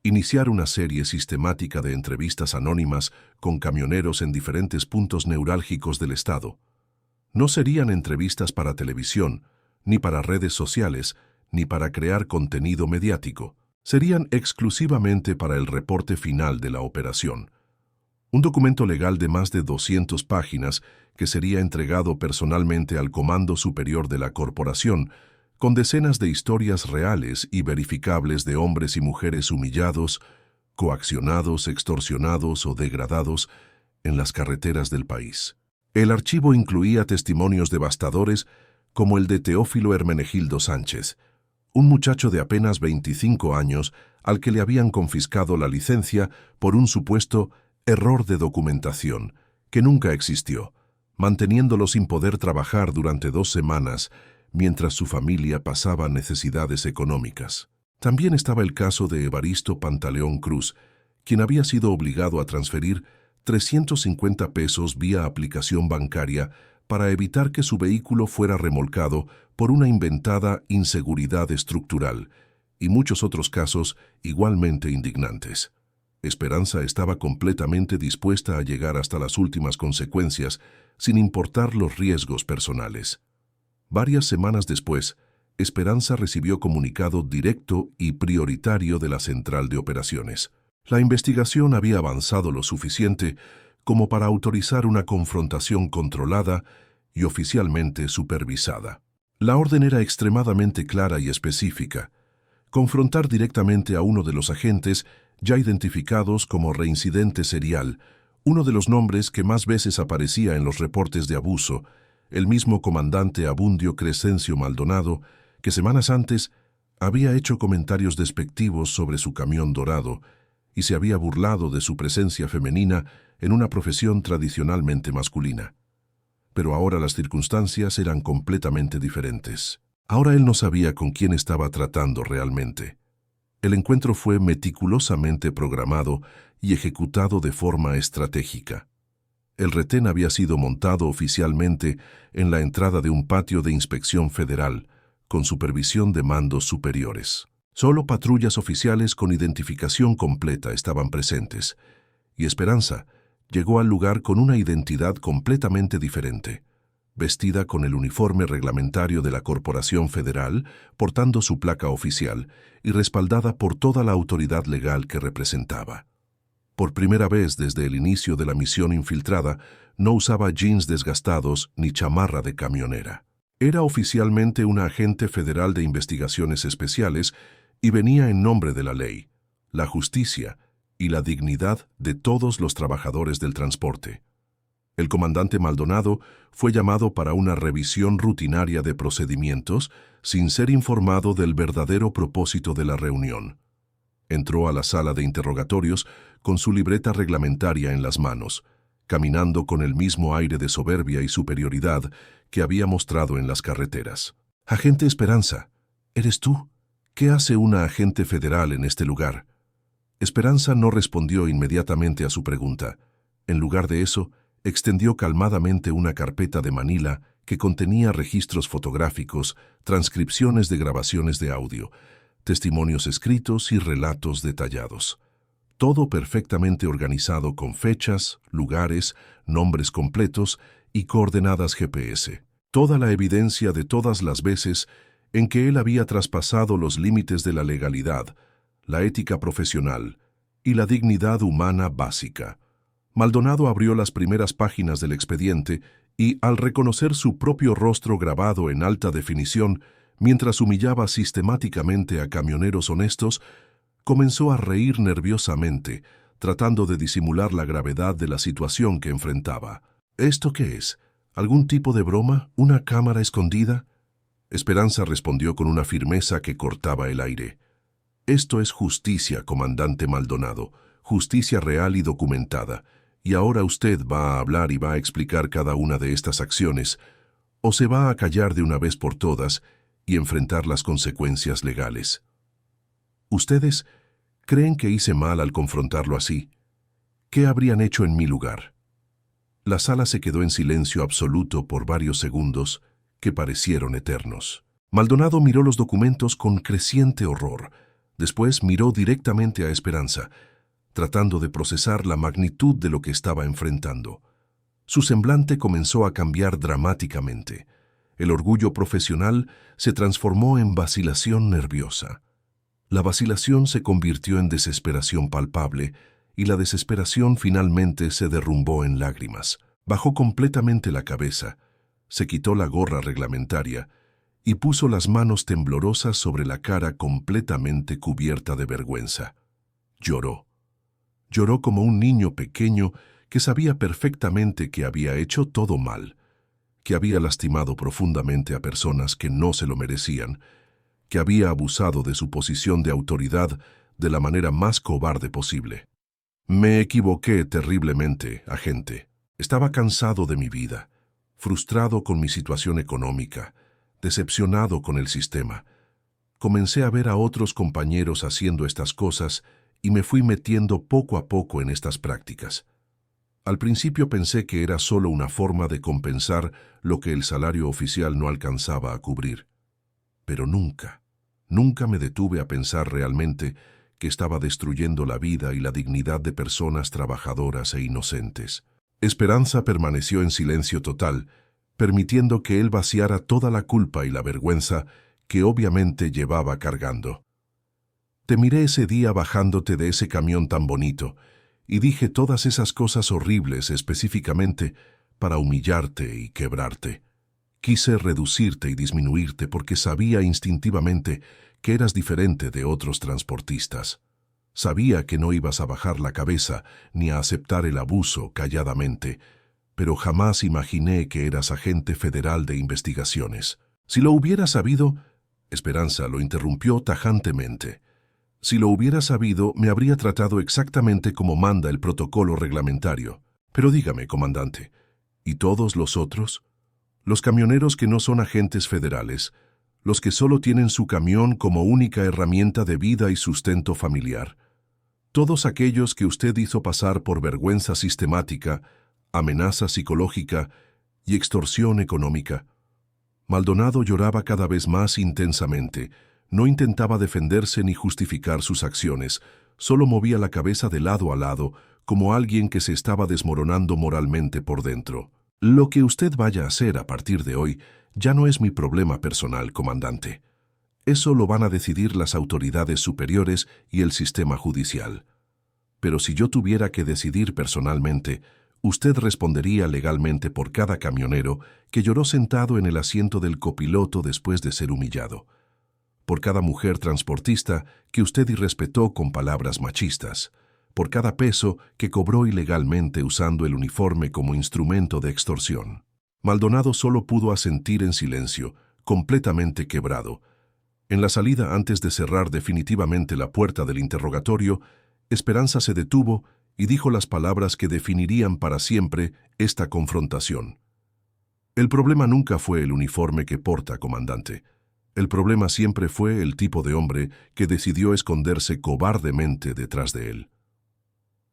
iniciar una serie sistemática de entrevistas anónimas con camioneros en diferentes puntos neurálgicos del estado. No serían entrevistas para televisión, ni para redes sociales, ni para crear contenido mediático. Serían exclusivamente para el reporte final de la operación. Un documento legal de más de 200 páginas que sería entregado personalmente al Comando Superior de la Corporación, con decenas de historias reales y verificables de hombres y mujeres humillados, coaccionados, extorsionados o degradados en las carreteras del país. El archivo incluía testimonios devastadores como el de Teófilo Hermenegildo Sánchez, un muchacho de apenas 25 años al que le habían confiscado la licencia por un supuesto error de documentación que nunca existió, manteniéndolo sin poder trabajar durante 2 semanas mientras su familia pasaba necesidades económicas. También estaba el caso de Evaristo Pantaleón Cruz, quien había sido obligado a transferir 350 pesos vía aplicación bancaria para evitar que su vehículo fuera remolcado por una inventada inseguridad estructural, y muchos otros casos igualmente indignantes. Esperanza estaba completamente dispuesta a llegar hasta las últimas consecuencias, sin importar los riesgos personales. Varias semanas después, Esperanza recibió comunicado directo y prioritario de la Central de Operaciones. La investigación había avanzado lo suficiente como para autorizar una confrontación controlada y oficialmente supervisada. La orden era extremadamente clara y específica: confrontar directamente a uno de los agentes ya identificados como reincidente serial, uno de los nombres que más veces aparecía en los reportes de abuso, el mismo comandante Abundio Crescencio Maldonado, que semanas antes había hecho comentarios despectivos sobre su camión dorado y se había burlado de su presencia femenina en una profesión tradicionalmente masculina. Pero ahora las circunstancias eran completamente diferentes. Ahora él no sabía con quién estaba tratando realmente. El encuentro fue meticulosamente programado y ejecutado de forma estratégica. El retén había sido montado oficialmente en la entrada de un patio de inspección federal, con supervisión de mandos superiores. Solo patrullas oficiales con identificación completa estaban presentes, y Esperanza llegó al lugar con una identidad completamente diferente, vestida con el uniforme reglamentario de la Corporación Federal, portando su placa oficial y respaldada por toda la autoridad legal que representaba. Por primera vez desde el inicio de la misión infiltrada, no usaba jeans desgastados ni chamarra de camionera. Era oficialmente una agente federal de investigaciones especiales y venía en nombre de la ley, la justicia y la dignidad de todos los trabajadores del transporte. El comandante Maldonado fue llamado para una revisión rutinaria de procedimientos sin ser informado del verdadero propósito de la reunión. Entró a la sala de interrogatorios con su libreta reglamentaria en las manos, caminando con el mismo aire de soberbia y superioridad que había mostrado en las carreteras. «Agente Esperanza, ¿eres tú? ¿Qué hace una agente federal en este lugar?» Esperanza no respondió inmediatamente a su pregunta. En lugar de eso, extendió calmadamente una carpeta de Manila que contenía registros fotográficos, transcripciones de grabaciones de audio, testimonios escritos y relatos detallados. Todo perfectamente organizado con fechas, lugares, nombres completos y coordenadas GPS. Toda la evidencia de todas las veces en que él había traspasado los límites de la legalidad, la ética profesional y la dignidad humana básica. Maldonado abrió las primeras páginas del expediente y, al reconocer su propio rostro grabado en alta definición mientras humillaba sistemáticamente a camioneros honestos, comenzó a reír nerviosamente, tratando de disimular la gravedad de la situación que enfrentaba. «¿Esto qué es? ¿Algún tipo de broma? ¿Una cámara escondida?» Esperanza respondió con una firmeza que cortaba el aire. «Esto es justicia, comandante Maldonado, justicia real y documentada, y ahora usted va a hablar y va a explicar cada una de estas acciones, o se va a callar de una vez por todas y enfrentar las consecuencias legales». ¿Ustedes creen que hice mal al confrontarlo así? ¿Qué habrían hecho en mi lugar? La sala se quedó en silencio absoluto por varios segundos que parecieron eternos. Maldonado miró los documentos con creciente horror. Después miró directamente a Esperanza, tratando de procesar la magnitud de lo que estaba enfrentando. Su semblante comenzó a cambiar dramáticamente. El orgullo profesional se transformó en vacilación nerviosa. La vacilación se convirtió en desesperación palpable y la desesperación finalmente se derrumbó en lágrimas. Bajó completamente la cabeza, se quitó la gorra reglamentaria y puso las manos temblorosas sobre la cara completamente cubierta de vergüenza. Lloró. Lloró como un niño pequeño que sabía perfectamente que había hecho todo mal, que había lastimado profundamente a personas que no se lo merecían, que había abusado de su posición de autoridad de la manera más cobarde posible. Me equivoqué terriblemente, agente. Estaba cansado de mi vida, frustrado con mi situación económica, decepcionado con el sistema. Comencé a ver a otros compañeros haciendo estas cosas y me fui metiendo poco a poco en estas prácticas. Al principio pensé que era solo una forma de compensar lo que el salario oficial no alcanzaba a cubrir. Pero nunca me detuve a pensar realmente que estaba destruyendo la vida y la dignidad de personas trabajadoras e inocentes. Esperanza permaneció en silencio total, permitiendo que él vaciara toda la culpa y la vergüenza que obviamente llevaba cargando. Te miré ese día bajándote de ese camión tan bonito, y dije todas esas cosas horribles específicamente para humillarte y quebrarte. Quise reducirte y disminuirte porque sabía instintivamente que eras diferente de otros transportistas. Sabía que no ibas a bajar la cabeza ni a aceptar el abuso calladamente, pero jamás imaginé que eras agente federal de investigaciones. Si lo hubiera sabido, Esperanza lo interrumpió tajantemente. Si lo hubiera sabido, me habría tratado exactamente como manda el protocolo reglamentario. Pero dígame, comandante, ¿y todos los otros? Los camioneros que no son agentes federales, los que solo tienen su camión como única herramienta de vida y sustento familiar. Todos aquellos que usted hizo pasar por vergüenza sistemática, amenaza psicológica y extorsión económica. Maldonado lloraba cada vez más intensamente. No intentaba defenderse ni justificar sus acciones, solo movía la cabeza de lado a lado, como alguien que se estaba desmoronando moralmente por dentro. Lo que usted vaya a hacer a partir de hoy ya no es mi problema personal, comandante. Eso lo van a decidir las autoridades superiores y el sistema judicial. Pero si yo tuviera que decidir personalmente, usted respondería legalmente por cada camionero que lloró sentado en el asiento del copiloto después de ser humillado. Por cada mujer transportista que usted irrespetó con palabras machistas, por cada peso que cobró ilegalmente usando el uniforme como instrumento de extorsión. Maldonado solo pudo asentir en silencio, completamente quebrado. En la salida, antes de cerrar definitivamente la puerta del interrogatorio, Esperanza se detuvo y dijo las palabras que definirían para siempre esta confrontación. El problema nunca fue el uniforme que porta, comandante. El problema siempre fue el tipo de hombre que decidió esconderse cobardemente detrás de él.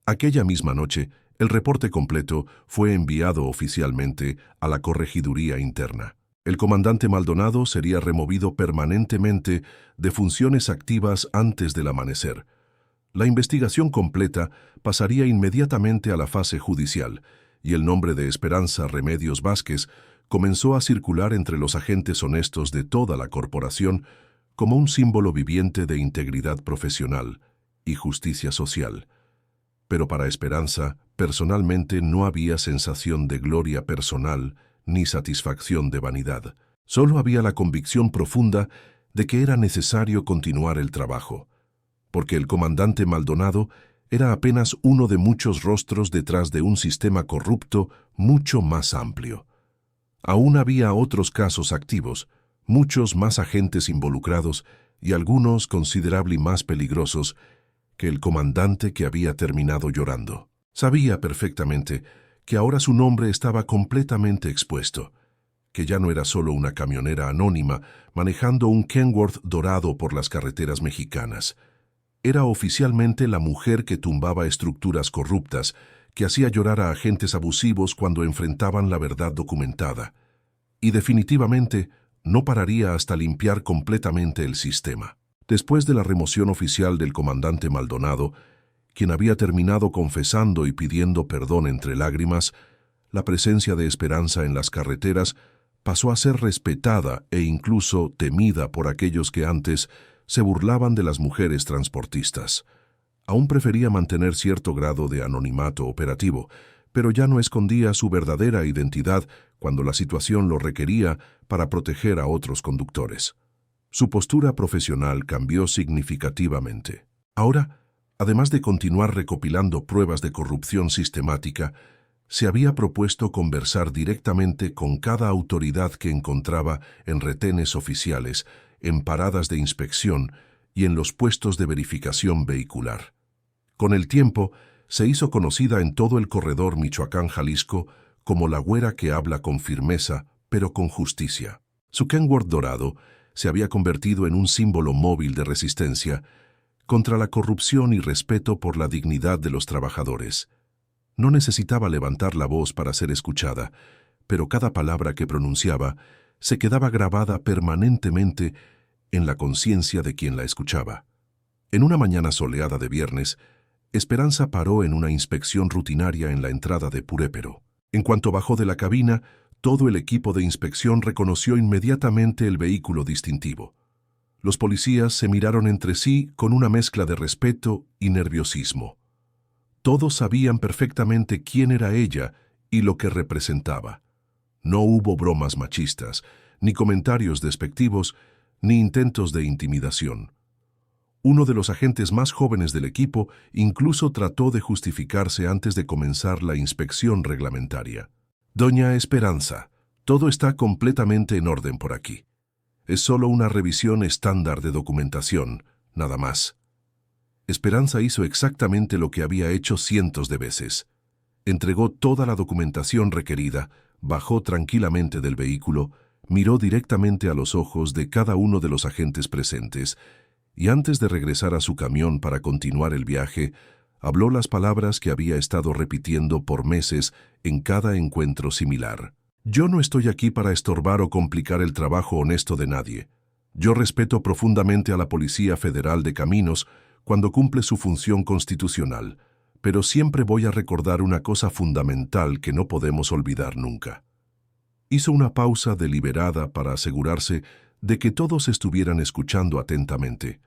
Aquella misma noche, el reporte completo fue enviado oficialmente a la corregiduría interna. El comandante Maldonado sería removido permanentemente de funciones activas antes del amanecer. La investigación completa pasaría inmediatamente a la fase judicial, y el nombre de Esperanza Remedios Vázquez comenzó a circular entre los agentes honestos de toda la corporación como un símbolo viviente de integridad profesional y justicia social. Pero para Esperanza, personalmente, no había sensación de gloria personal ni satisfacción de vanidad. Solo había la convicción profunda de que era necesario continuar el trabajo, porque el comandante Maldonado era apenas uno de muchos rostros detrás de un sistema corrupto mucho más amplio. Aún había otros casos activos, muchos más agentes involucrados y algunos considerable y más peligrosos que el comandante que había terminado llorando. Sabía perfectamente que ahora su nombre estaba completamente expuesto, que ya no era solo una camionera anónima manejando un Kenworth dorado por las carreteras mexicanas, Era oficialmente la mujer que tumbaba estructuras corruptas, que hacía llorar a agentes abusivos cuando enfrentaban la verdad documentada. Y definitivamente no pararía hasta limpiar completamente el sistema. Después de la remoción oficial del comandante Maldonado, quien había terminado confesando y pidiendo perdón entre lágrimas, la presencia de Esperanza en las carreteras pasó a ser respetada e incluso temida por aquellos que antes se burlaban de las mujeres transportistas. Aún prefería mantener cierto grado de anonimato operativo, pero ya no escondía su verdadera identidad cuando la situación lo requería para proteger a otros conductores. Su postura profesional cambió significativamente. Ahora, además de continuar recopilando pruebas de corrupción sistemática, se había propuesto conversar directamente con cada autoridad que encontraba en retenes oficiales, en paradas de inspección y en los puestos de verificación vehicular. Con el tiempo, se hizo conocida en todo el corredor Michoacán-Jalisco como la güera que habla con firmeza, pero con justicia. Su Kenworth dorado se había convertido en un símbolo móvil de resistencia contra la corrupción y respeto por la dignidad de los trabajadores. No necesitaba levantar la voz para ser escuchada, pero cada palabra que pronunciaba se quedaba grabada permanentemente en la conciencia de quien la escuchaba. En una mañana soleada de viernes, Esperanza paró en una inspección rutinaria en la entrada de Purépero. En cuanto bajó de la cabina, todo el equipo de inspección reconoció inmediatamente el vehículo distintivo. Los policías se miraron entre sí con una mezcla de respeto y nerviosismo. Todos sabían perfectamente quién era ella y lo que representaba. No hubo bromas machistas, ni comentarios despectivos, ni intentos de intimidación. Uno de los agentes más jóvenes del equipo incluso trató de justificarse antes de comenzar la inspección reglamentaria. «Doña Esperanza, todo está completamente en orden por aquí. Es solo una revisión estándar de documentación, nada más». Esperanza hizo exactamente lo que había hecho cientos de veces. Entregó toda la documentación requerida, bajó tranquilamente del vehículo, miró directamente a los ojos de cada uno de los agentes presentes y antes de regresar a su camión para continuar el viaje, habló las palabras que había estado repitiendo por meses en cada encuentro similar. «Yo no estoy aquí para estorbar o complicar el trabajo honesto de nadie. Yo respeto profundamente a la Policía Federal de Caminos cuando cumple su función constitucional, pero siempre voy a recordar una cosa fundamental que no podemos olvidar nunca». Hizo una pausa deliberada para asegurarse de que todos estuvieran escuchando atentamente.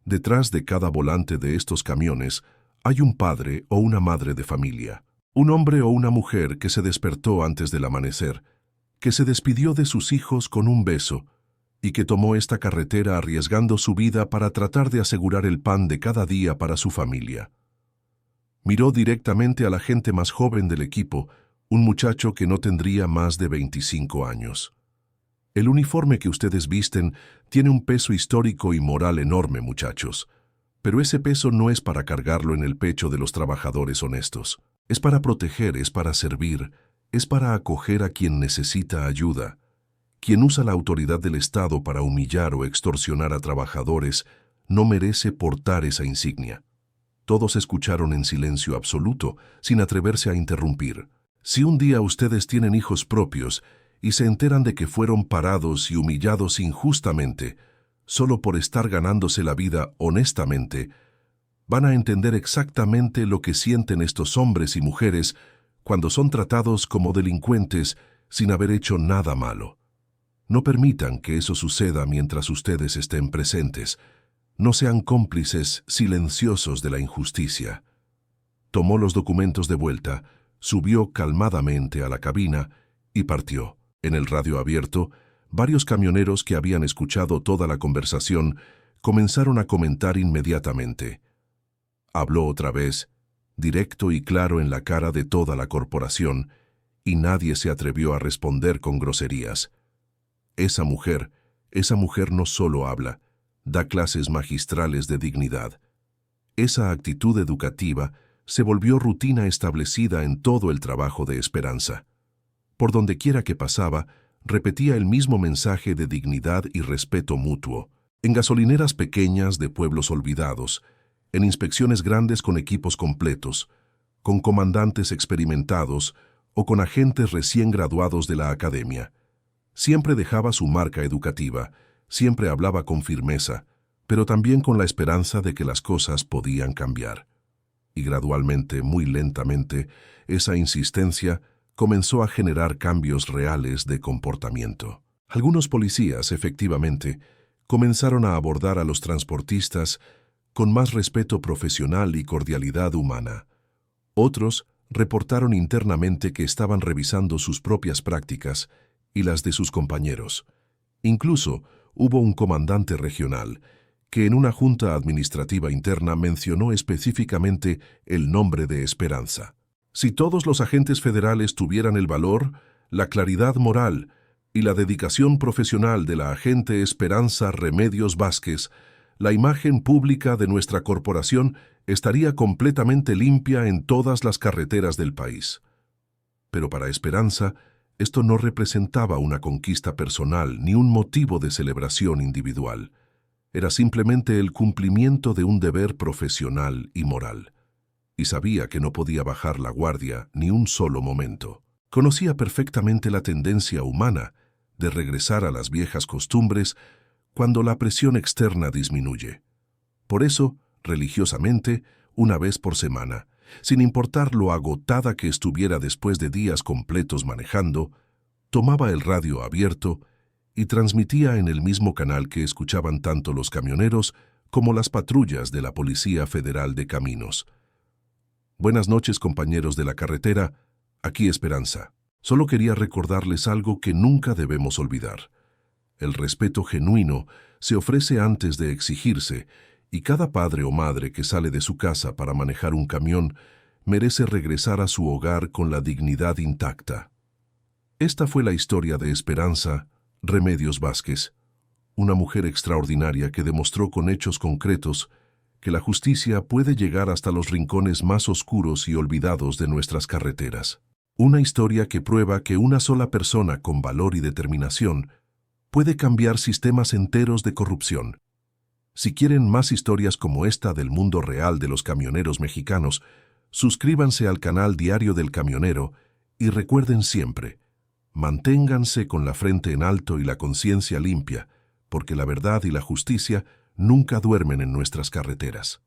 Detrás de cada volante de estos camiones hay un padre o una madre de familia, un hombre o una mujer que se despertó antes del amanecer, que se despidió de sus hijos con un beso y que tomó esta carretera arriesgando su vida para tratar de asegurar el pan de cada día para su familia. Miró directamente a la gente más joven del equipo, un muchacho que no tendría más de 25 años. «El uniforme que ustedes visten tiene un peso histórico y moral enorme, muchachos, pero ese peso no es para cargarlo en el pecho de los trabajadores honestos. Es para proteger, es para servir, es para acoger a quien necesita ayuda. Quien usa la autoridad del Estado para humillar o extorsionar a trabajadores no merece portar esa insignia». Todos escucharon en silencio absoluto, sin atreverse a interrumpir. Si un día ustedes tienen hijos propios y se enteran de que fueron parados y humillados injustamente, solo por estar ganándose la vida honestamente, van a entender exactamente lo que sienten estos hombres y mujeres cuando son tratados como delincuentes sin haber hecho nada malo. No permitan que eso suceda mientras ustedes estén presentes. No sean cómplices silenciosos de la injusticia. Tomó los documentos de vuelta, subió calmadamente a la cabina y partió. En el radio abierto, varios camioneros que habían escuchado toda la conversación comenzaron a comentar inmediatamente. Habló otra vez, directo y claro en la cara de toda la corporación, y nadie se atrevió a responder con groserías. Esa mujer no solo habla, da clases magistrales de dignidad. Esa actitud educativa se volvió rutina establecida en todo el trabajo de Esperanza. Por donde quiera que pasaba, repetía el mismo mensaje de dignidad y respeto mutuo. En gasolineras pequeñas de pueblos olvidados, en inspecciones grandes con equipos completos, con comandantes experimentados o con agentes recién graduados de la academia. Siempre dejaba su marca educativa, siempre hablaba con firmeza, pero también con la esperanza de que las cosas podían cambiar. Y gradualmente, muy lentamente, esa insistencia comenzó a generar cambios reales de comportamiento. Algunos policías, efectivamente, comenzaron a abordar a los transportistas con más respeto profesional y cordialidad humana. Otros reportaron internamente que estaban revisando sus propias prácticas y las de sus compañeros. Incluso hubo un comandante regional que en una junta administrativa interna mencionó específicamente el nombre de Esperanza. Si todos los agentes federales tuvieran el valor, la claridad moral y la dedicación profesional de la agente Esperanza Remedios Vázquez, la imagen pública de nuestra corporación estaría completamente limpia en todas las carreteras del país. Pero para Esperanza, esto no representaba una conquista personal ni un motivo de celebración individual. Era simplemente el cumplimiento de un deber profesional y moral. Y sabía que no podía bajar la guardia ni un solo momento. Conocía perfectamente la tendencia humana de regresar a las viejas costumbres cuando la presión externa disminuye. Por eso, religiosamente, una vez por semana, sin importar lo agotada que estuviera después de días completos manejando, tomaba el radio abierto y transmitía en el mismo canal que escuchaban tanto los camioneros como las patrullas de la Policía Federal de Caminos. Buenas noches, compañeros de la carretera, aquí Esperanza. Solo quería recordarles algo que nunca debemos olvidar. El respeto genuino se ofrece antes de exigirse, y cada padre o madre que sale de su casa para manejar un camión merece regresar a su hogar con la dignidad intacta. Esta fue la historia de Esperanza Remedios Vázquez, una mujer extraordinaria que demostró con hechos concretos que la justicia puede llegar hasta los rincones más oscuros y olvidados de nuestras carreteras. Una historia que prueba que una sola persona con valor y determinación puede cambiar sistemas enteros de corrupción. Si quieren más historias como esta del mundo real de los camioneros mexicanos, suscríbanse al canal Diario del Camionero y recuerden siempre, manténganse con la frente en alto y la conciencia limpia, porque la verdad y la justicia nunca duermen en nuestras carreteras.